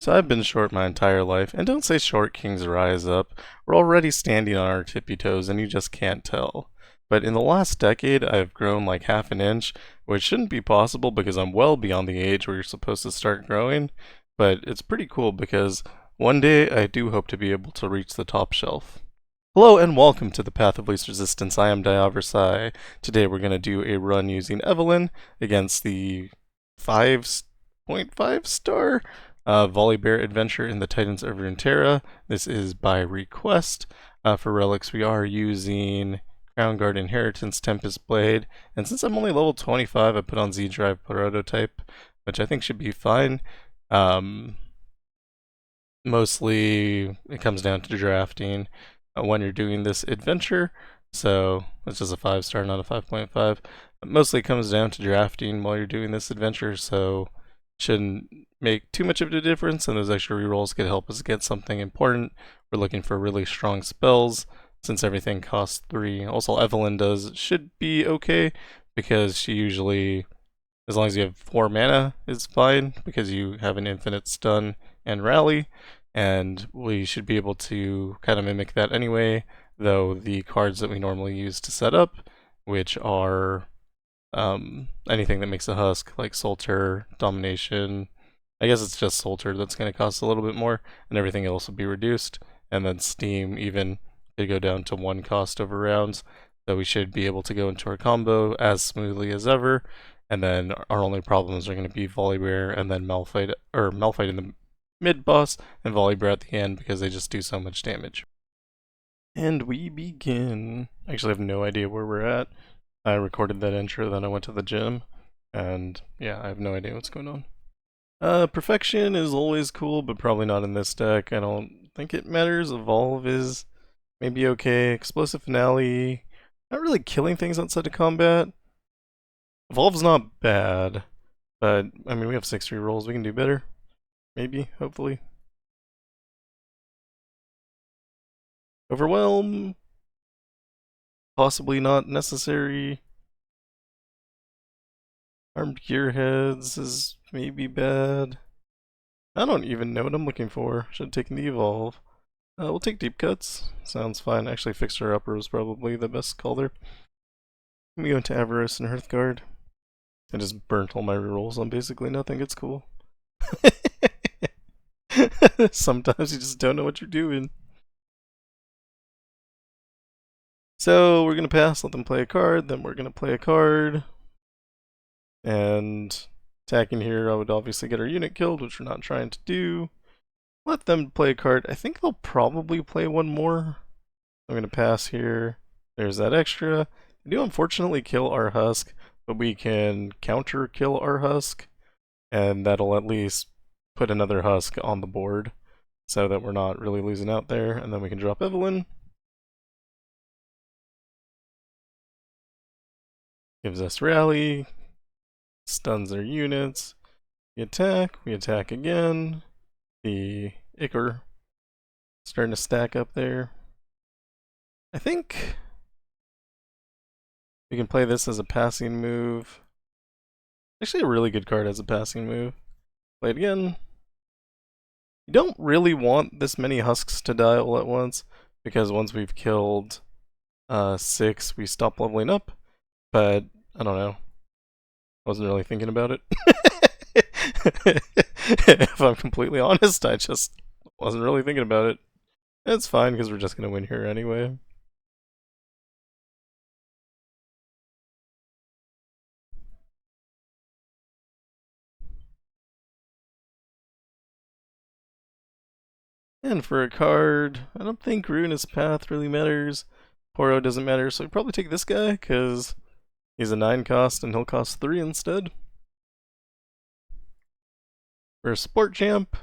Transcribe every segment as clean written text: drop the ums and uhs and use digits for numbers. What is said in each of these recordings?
So I've been short my entire life, and don't say short kings rise up. We're already standing on our tippy toes and you just can't tell. But in the last decade, I've grown like half an inch, which shouldn't be possible because I'm well beyond the age where you're supposed to start growing. But it's pretty cool because one day I do hope to be able to reach the top shelf. Hello and welcome to the Path of Least Resistance. I am Diaversai. Today we're going to do a run using Evelynn against the 5.5 star Volibear adventure in the Titans of Runeterra. This is by request. For relics, we are using Crownguard Inheritance, Tempest Blade, and since I'm only level 25, I put on Z Drive Prototype, which I think should be fine. Mostly, it comes down to drafting when you're doing this adventure. So it's just a 5 star, not a 5.5. Mostly it comes down to drafting while you're doing this adventure, so shouldn't make too much of a difference, and those extra rerolls could help us get something important. We're looking for really strong spells since everything costs 3. Also, Evelynn should be okay because she usually, as long as you have 4 mana, is fine because you have an infinite stun and rally, and we should be able to kind of mimic that anyway, though the cards that we normally use to set up, which are anything that makes a husk, like Solter, Domination. I guess it's just Solter that's going to cost a little bit more, and everything else will be reduced. And then Steam even could go down to 1 cost over rounds, so we should be able to go into our combo as smoothly as ever. And then our only problems are going to be Volibear and then Malphite, or Malphite in the mid boss, and Volibear at the end because they just do so much damage. And we begin. I actually have no idea where we're at. I recorded that intro, then I went to the gym, and yeah, I have no idea what's going on. Perfection is always cool, but probably not in this deck. I don't think it matters. Evolve is maybe okay. Explosive Finale, not really killing things outside of combat. Evolve's not bad, but I mean, we have 6 rerolls. We can do better. Maybe, hopefully. Overwhelm, possibly not necessary. Armed Gearheads is maybe bad. I don't even know what I'm looking for. Should have taken the Evolve. We'll take Deep Cuts. Sounds fine. Actually, Fixer Upper is probably the best call there. Let me go into Avarosan Hearthguard. I just burnt all my rerolls on basically nothing. It's cool. Sometimes you just don't know what you're doing. So we're going to pass, let them play a card, then we're going to play a card. And attacking here, I would obviously get our unit killed, which we're not trying to do. Let them play a card. I think they'll probably play one more. I'm going to pass here. There's that extra. They do unfortunately kill our husk, but we can counter kill our husk, and that'll at least put another husk on the board so that we're not really losing out there. And then we can drop Evelynn. Gives us rally, stuns their units. We attack again. The Ichor starting to stack up there. I think we can play this as a passing move. Actually, a really good card as a passing move. Play it again. You don't really want this many husks to die all at once, because once we've killed 6, we stop leveling up. But I don't know. Wasn't really thinking about it. If I'm completely honest, I just wasn't really thinking about it. It's fine because we're just gonna win here anyway. And for a card, I don't think Ruinous Path really matters. Poro doesn't matter, so we probably take this guy because he's a 9 cost and he'll cost 3 instead. For a support champ,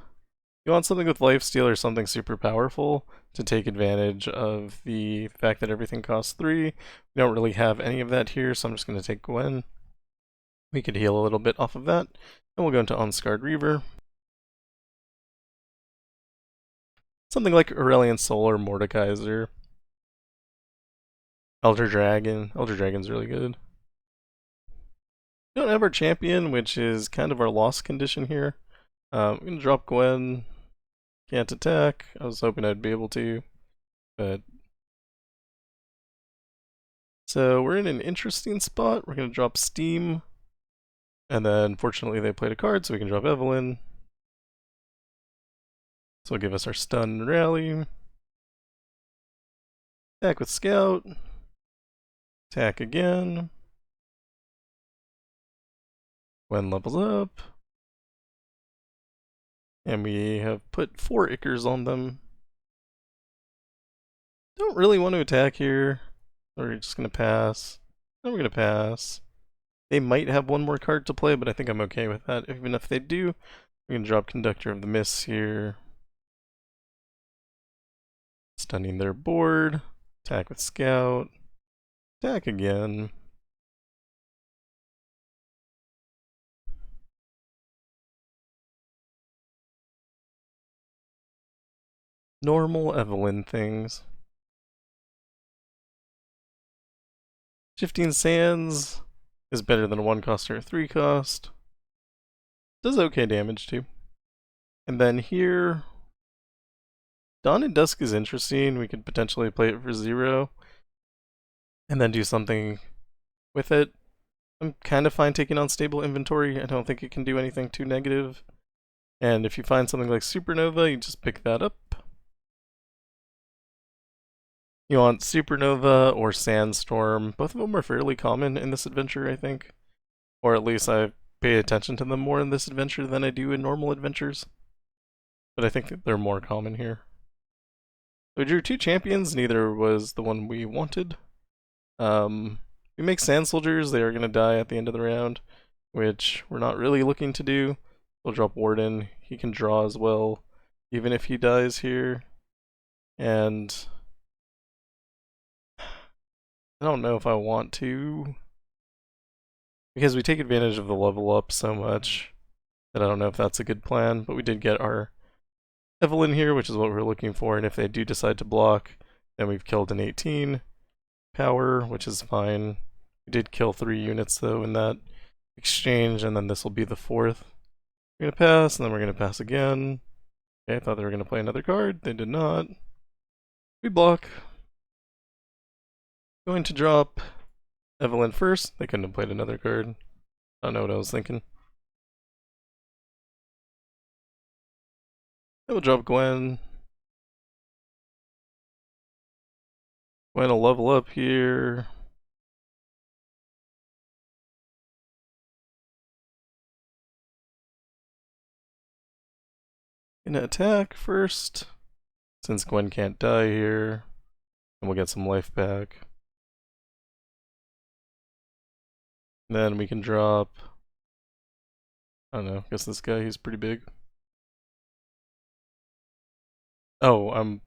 you want something with lifesteal or something super powerful to take advantage of the fact that everything costs 3. We don't really have any of that here, so I'm just going to take Gwen. We could heal a little bit off of that, and we'll go into Unscarred Reaver. Something like Aurelion Soul or Mordekaiser. Elder Dragon. Elder Dragon's really good. We don't have our champion, which is kind of our lost condition here. I'm gonna drop Gwen. Can't attack. I was hoping I'd be able to, but so we're in an interesting spot. We're gonna drop Steam, and then fortunately they played a card, so we can drop Evelynn. So it'll give us our stun and rally. Attack with Scout. Attack again. Gwen levels up. And we have put 4 Ichors on them. Don't really want to attack here. We're just going to pass. Then we're going to pass. They might have one more card to play, but I think I'm okay with that. Even if they do, we can drop Conductor of the Mists here. Stunning their board. Attack with Scout. Attack again. Normal Evelynn things. Shifting Sands is better than a 1 cost or a 3 cost. Does okay damage too. And then here, Dawn and Dusk is interesting. We could potentially play it for 0 and then do something with it. I'm kind of fine taking on stable inventory. I don't think it can do anything too negative. And if you find something like Supernova, you just pick that up. You want Supernova or Sandstorm. Both of them are fairly common in this adventure, I think. Or at least I pay attention to them more in this adventure than I do in normal adventures. But I think that they're more common here. We drew 2 champions, neither was the one we wanted. We make Sand Soldiers, they are going to die at the end of the round, which we're not really looking to do. We'll drop Warden, he can draw as well, even if he dies here. And I don't know if I want to, because we take advantage of the level up so much that I don't know if that's a good plan, but we did get our Evelynn here, which is what we're looking for, and if they do decide to block, then we've killed an 18 power, which is fine. We did kill 3 units though in that exchange, and then this will be the 4th. We're going to pass, and then we're going to pass again. Okay, I thought they were going to play another card. They did not. We block. Going to drop Evelynn first. They couldn't have played another card. I don't know what I was thinking. I will drop Gwen. Gwen will level up here. Gonna attack first, since Gwen can't die here. And we'll get some life back. Then we can drop, I don't know, I guess this guy, he's pretty big. Oh, I'm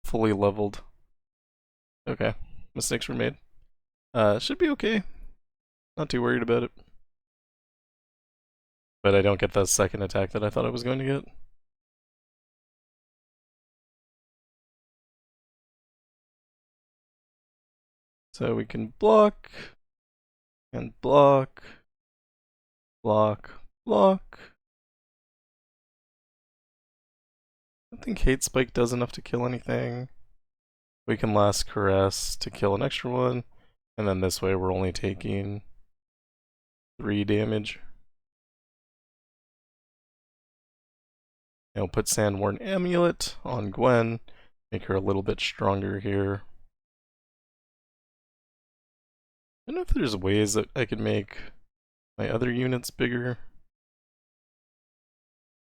fully leveled. Okay, mistakes were made. Should be okay. Not too worried about it. But I don't get that second attack that I thought I was going to get. So we can block, and block, block, block. I think Hate Spike does enough to kill anything. We can Last Caress to kill an extra one, and then this way we're only taking 3 damage. And we'll put Sandworn Amulet on Gwen, make her a little bit stronger here. I don't know if there's ways that I could make my other units bigger,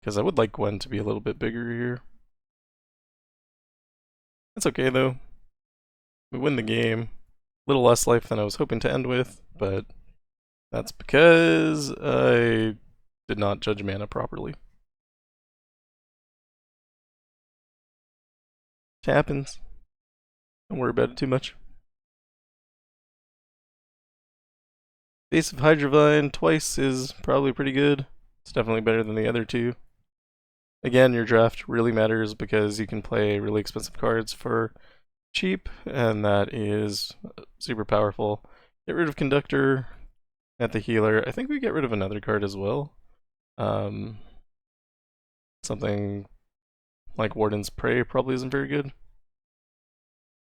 because I would like Gwen to be a little bit bigger here. That's okay though. We win the game. A little less life than I was hoping to end with, but that's because I did not judge mana properly. It happens. Don't worry about it too much. Face of Hydrovine twice is probably pretty good. It's definitely better than the other 2. Again, your draft really matters because you can play really expensive cards for cheap, and that is super powerful. Get rid of Conductor at the healer. I think we get rid of another card as well. Something like Warden's Prey probably isn't very good.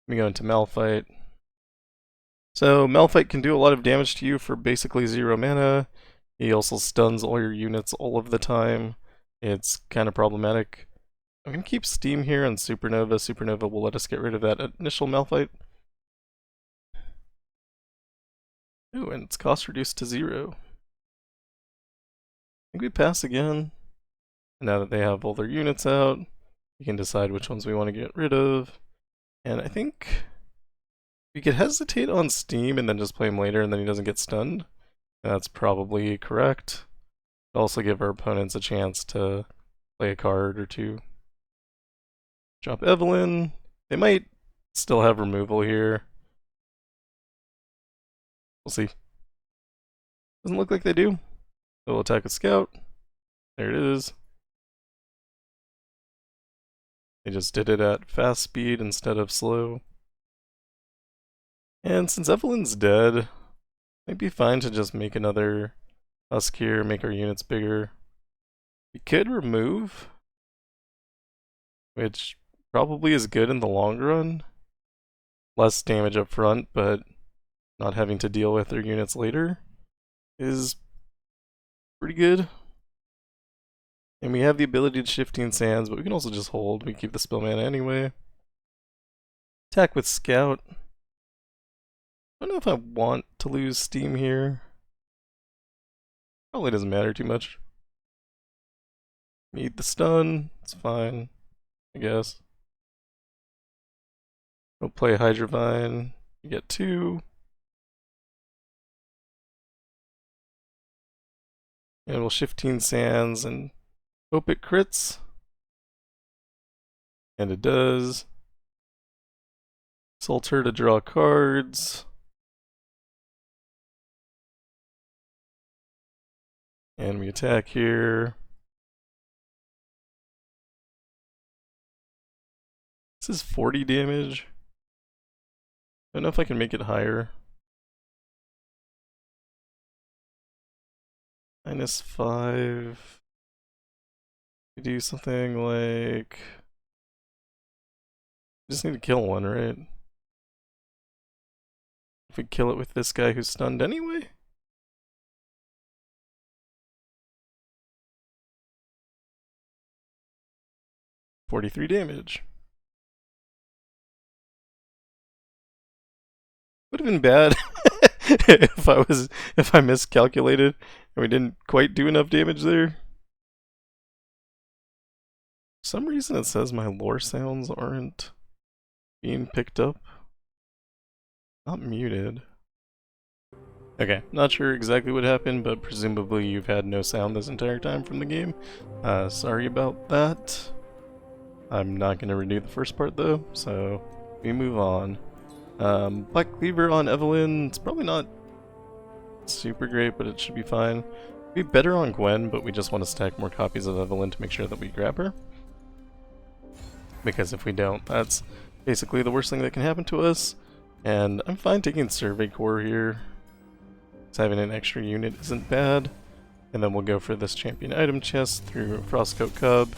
We go into Malphite. So Malphite can do a lot of damage to you for basically 0 mana. He also stuns all your units all of the time. It's kind of problematic. I'm going to keep Steam here on Supernova. Supernova will let us get rid of that initial Malphite. Ooh, and its cost reduced to 0. I think we pass again. Now that they have all their units out, we can decide which ones we want to get rid of. And I think we could hesitate on Steam and then just play him later and then he doesn't get stunned. That's probably correct. Also give our opponents a chance to play a card or two. Drop Evelynn. They might still have removal here. We'll see. Doesn't look like they do. They'll attack a scout. There it is. They just did it at fast speed instead of slow. And since Evelynn's dead, it might be fine to just make another husk here, make our units bigger. We could remove, which probably is good in the long run. Less damage up front, but not having to deal with their units later is pretty good. And we have the ability to Shifting Sands, but we can also just hold. We keep the spell mana anyway. Attack with Scout. I don't know if I want to lose Steam here. Probably doesn't matter too much. Need the stun. It's fine, I guess. We'll play Hydrovine. You get 2. And we'll Shifting Sands and hope it crits. And it does. Salt her to draw cards. And we attack here. This is 40 damage. I don't know if I can make it higher. -5. We do something like... just need to kill one, right? If we kill it with this guy who's stunned anyway? $43 damage. Would have been bad if I miscalculated and we didn't quite do enough damage there. For some reason it says my lore sounds aren't being picked up. Not muted. Okay, not sure exactly what happened, but presumably you've had no sound this entire time from the game. Sorry about that. I'm not going to redo the first part though, so we move on. Black Cleaver on Evelynn, it's probably not super great, but it should be fine. It'd be better on Gwen, but we just want to stack more copies of Evelynn to make sure that we grab her. Because if we don't, that's basically the worst thing that can happen to us. And I'm fine taking Survey Corps here. So having an extra unit isn't bad. And then we'll go for this champion item chest through Frostcoat Cub.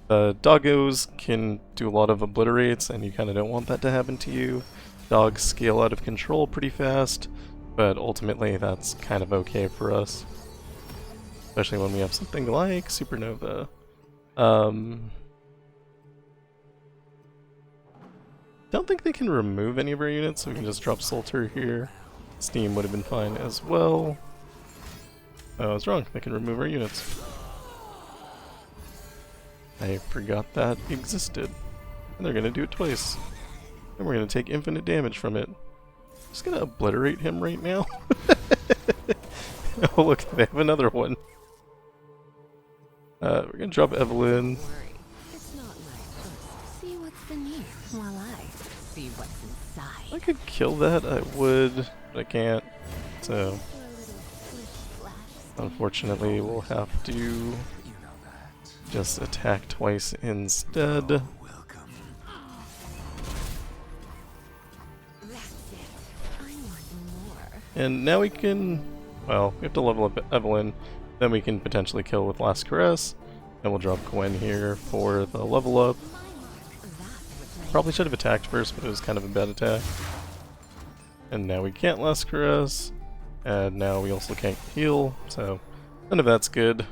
Doggos can do a lot of obliterates, and you kind of don't want that to happen to you. Dogs scale out of control pretty fast, but ultimately that's kind of okay for us. Especially when we have something like Supernova. Don't think they can remove any of our units, so we can just drop Salter here. Steam would have been fine as well. Oh, I was wrong. They can remove our units. I forgot that existed. And they're gonna do it twice. And we're gonna take infinite damage from it. Just gonna obliterate him right now. Oh look, they have another one. We're gonna drop Evelynn. It's not my see what's beneath while I see what's inside. If I could kill that, I would, but I can't. So unfortunately we'll have to just attack twice instead. And now we can, well, we have to level up Evelynn, then we can potentially kill with Last Caress, And we'll drop Gwen here for the level up. Probably should have attacked first, but it was kind of a bad attack. And now we can't Last Caress. And now we also can't heal, so none of that's good.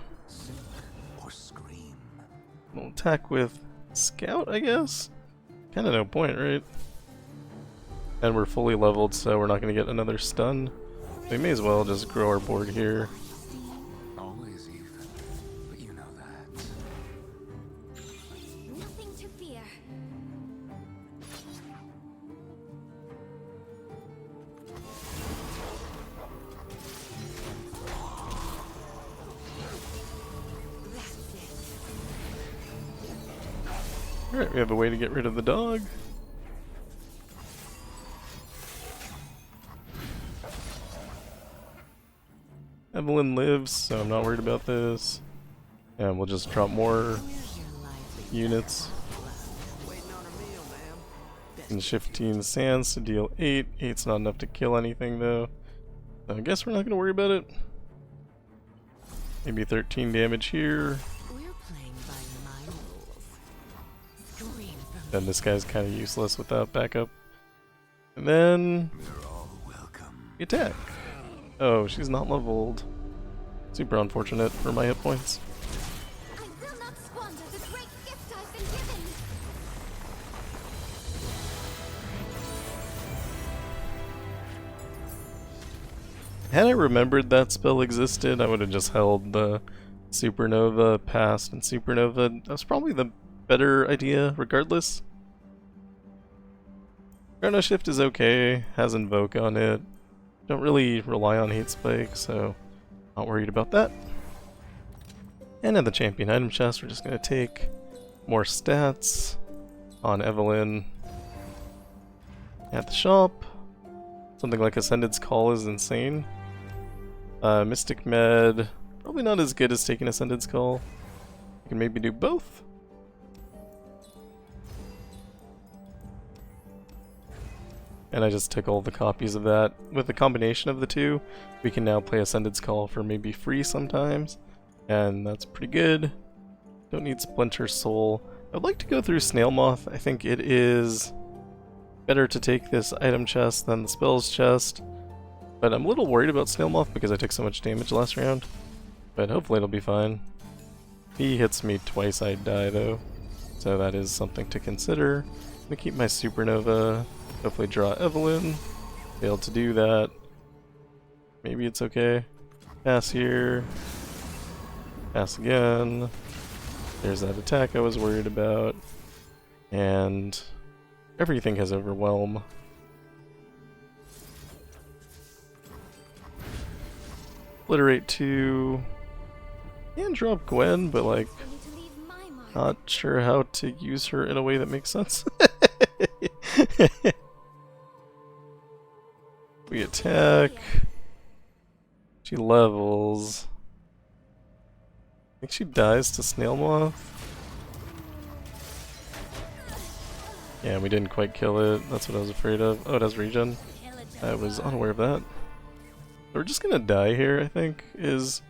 We'll attack with Scout, I guess? Kinda no point, right? And we're fully leveled, so we're not gonna get another stun. We may as well just grow our board here. Always even, but you know that. Nothing to fear. Alright, we have a way to get rid of the dog. Evelynn lives, so I'm not worried about this. And we'll just drop more units. And 15 sands to deal 8. 8's not enough to kill anything though. So I guess we're not going to worry about it. Maybe 13 damage here. Then this guy's kind of useless without backup. And then we attack. Oh, she's not leveled. Super unfortunate for my hit points. I will not squander the great gift I've been given. Had I remembered that spell existed, I would have just held the Supernova past and Supernova. That's probably the better idea, regardless. Chrono Shift is okay, has Invoke on it. Don't really rely on Heat Spike, so not worried about that. And in the champion item chest, we're just going to take more stats on Evelynn. At the shop, something like Ascended's Call is insane. Mystic Med, probably not as good as taking Ascended's Call. You can maybe do both. And I just took all the copies of that. With the combination of the two, we can now play Ascended's Call for maybe free sometimes. And that's pretty good. Don't need Splinter Soul. I'd like to go through Snailmoth. I think it is better to take this item chest than the spells chest. But I'm a little worried about Snailmoth because I took so much damage last round. But hopefully it'll be fine. If he hits me twice, I'd die though. So that is something to consider. I'm gonna keep my Supernova. Hopefully draw Evelynn. Failed to do that. Maybe it's okay. Pass here. Pass again. There's that attack I was worried about. And everything has Overwhelm. Obliterate 2. And drop Gwen, but like, not sure how to use her in a way that makes sense. We attack. She levels. I think she dies to Snailmoth. Yeah, we didn't quite kill it. That's what I was afraid of. Oh, it has regen. I was unaware of that. We're just gonna die here, I think, is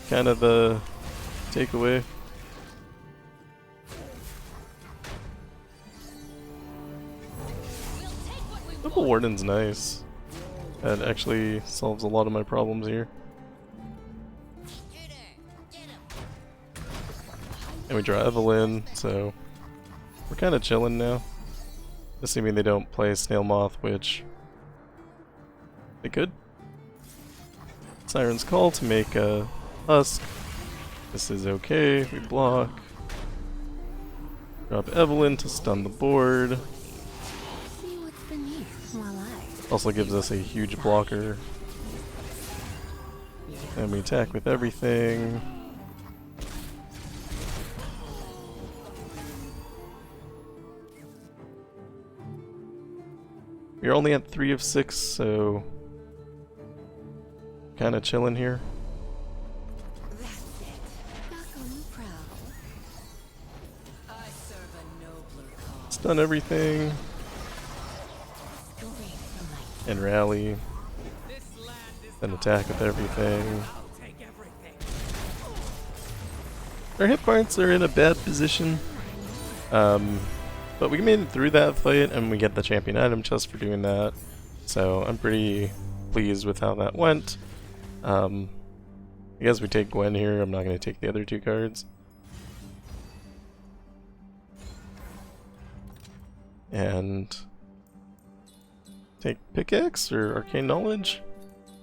kind of the takeaway. Double Warden's nice. That actually solves a lot of my problems here. And we draw Evelynn, so we're kind of chilling now. Assuming they don't play Snailmoth, which they could. Siren's Call to make a husk. This is okay, we block. Drop Evelynn to stun the board. Also gives us a huge blocker. And we attack with everything. We're only at 3 of 6, so kinda chilling here. Stun everything. And rally. Then attack with everything. Our hit points are in a bad position. But we made it through that fight, and we get the champion item chest for doing that. So I'm pretty pleased with how that went. I guess we take Gwen here. I'm not going to take the other two cards. And take Pickaxe or Arcane Knowledge?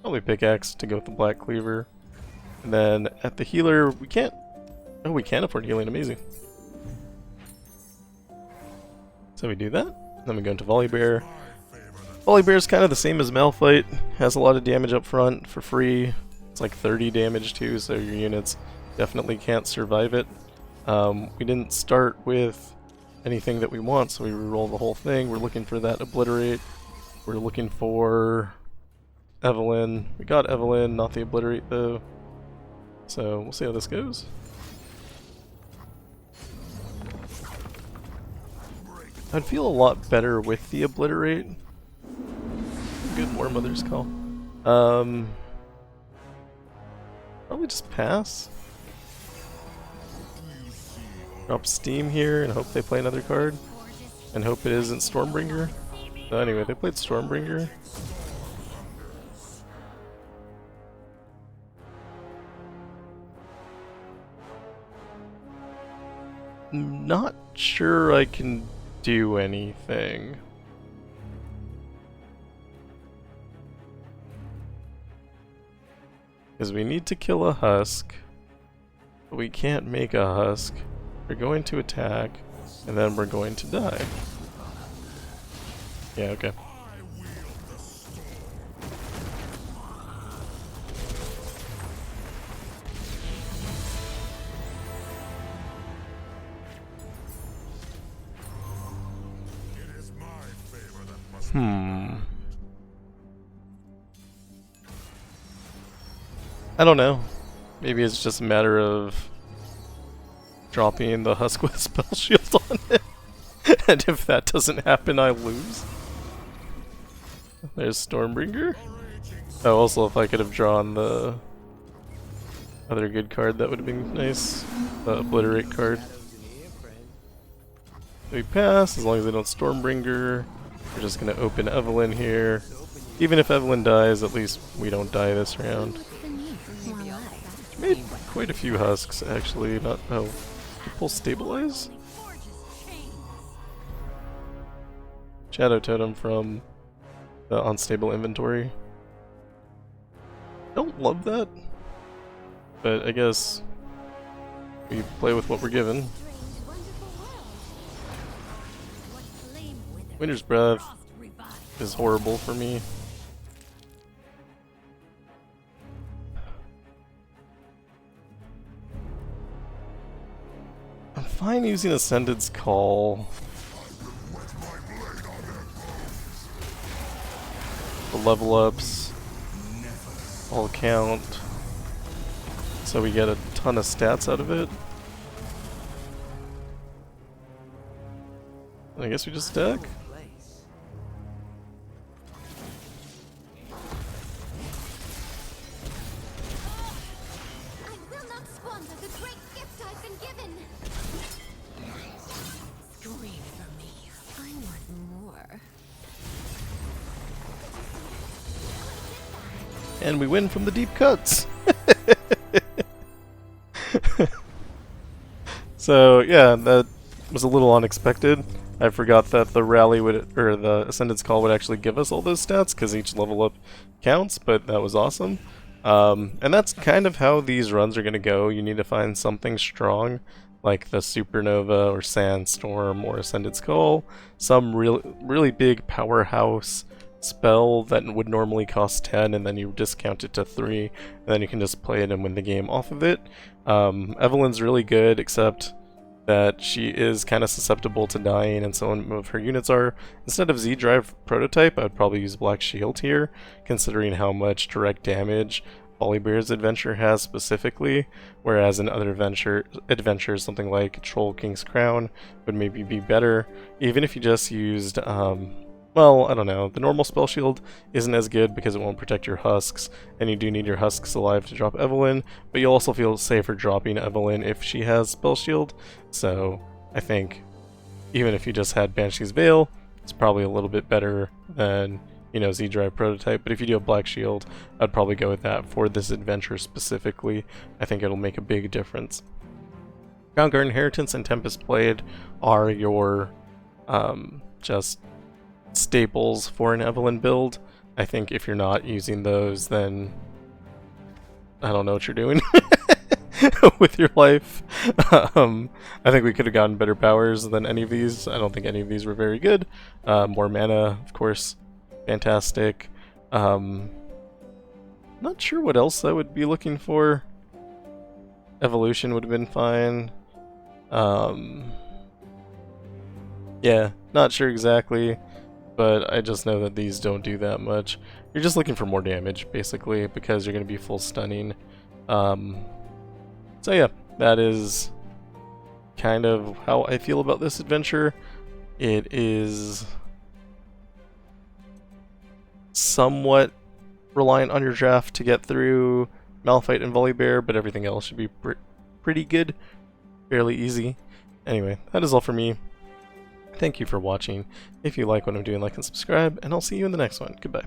Probably Pickaxe to go with the Black Cleaver. And then at the healer, we can't... Oh, we can afford healing. Amazing. So we do that. Then we go into Volibear. Volibear is kind of the same as Malphite. Has a lot of damage up front for free. It's like 30 damage too, so your units definitely can't survive it. We didn't start with anything that we want, so we reroll the whole thing. We're looking for that Obliterate. We're looking for Evelynn. We got Evelynn, not the Obliterate though. So we'll see how this goes. I'd feel a lot better with the Obliterate. Good War Mother's Call. Probably just pass. Drop Steam here and hope they play another card. And hope it isn't Stormbringer. So anyway, they played Stormbringer. Not sure I can do anything. Because we need to kill a husk, but we can't make a husk. We're going to attack, and then we're going to die. Yeah, okay. I don't know. Maybe it's just a matter of dropping the husk with spell shield on it. And if that doesn't happen, I lose. There's Stormbringer. Oh, also if I could have drawn the other good card, that would have been nice. The Obliterate card. We pass, as long as they don't Stormbringer. We're just gonna open Evelynn here. Even if Evelynn dies, at least we don't die this round. Made quite a few husks, actually. Not... Oh. Did you pull Stabilize? Shadow Totem from the Unstable Inventory. Don't love that. But I guess we play with what we're given. Winter's Breath is horrible for me. I'm fine using Ascended's Call. The level ups all count, so we get a ton of stats out of it. I guess we just stack. And we win from the deep cuts. So yeah, that was a little unexpected. I forgot that the rally would, or the Ascendant's Call would actually give us all those stats because each level up counts, but that was awesome. And that's kind of how these runs are going to go. You need to find something strong, like the Supernova or Sandstorm or Ascendant's Call, some really big powerhouse spell that would normally cost 10 and then you discount it to 3 and then you can just play it and win the game off of it. Evelynn's really good, except that she is kind of susceptible to dying and some of her units are. Instead of Z-Drive Prototype, I would probably use Black Shield here, considering how much direct damage Volibear's adventure has specifically, whereas in other adventures something like Troll King's Crown would maybe be better. Even if you just used well, I don't know. The normal spell shield isn't as good because it won't protect your husks, and you do need your husks alive to drop Evelynn, but you'll also feel safer dropping Evelynn if she has spell shield, so I think even if you just had Banshee's Veil, it's probably a little bit better than, you know, Z-Drive Prototype, but if you do have Black Shield, I'd probably go with that for this adventure specifically. I think it'll make a big difference. Crownguard Inheritance and Tempest Blade are your just staples for an Evelynn build. I think if you're not using those, then I don't know what you're doing with your life. I think we could have gotten better powers than any of these. I don't think any of these were very good. More mana, of course, fantastic. Not sure what else I would be looking for. Evolution would have been fine. Yeah, not sure exactly, but I just know that these don't do that much. You're just looking for more damage, basically, because you're going to be full stunning. So yeah, that is kind of how I feel about this adventure. It is somewhat reliant on your draft to get through Malphite and Volibear, but everything else should be pretty good, fairly easy. Anyway, that is all for me. Thank you for watching. If you like what I'm doing, like and subscribe, and I'll see you in the next one. Goodbye.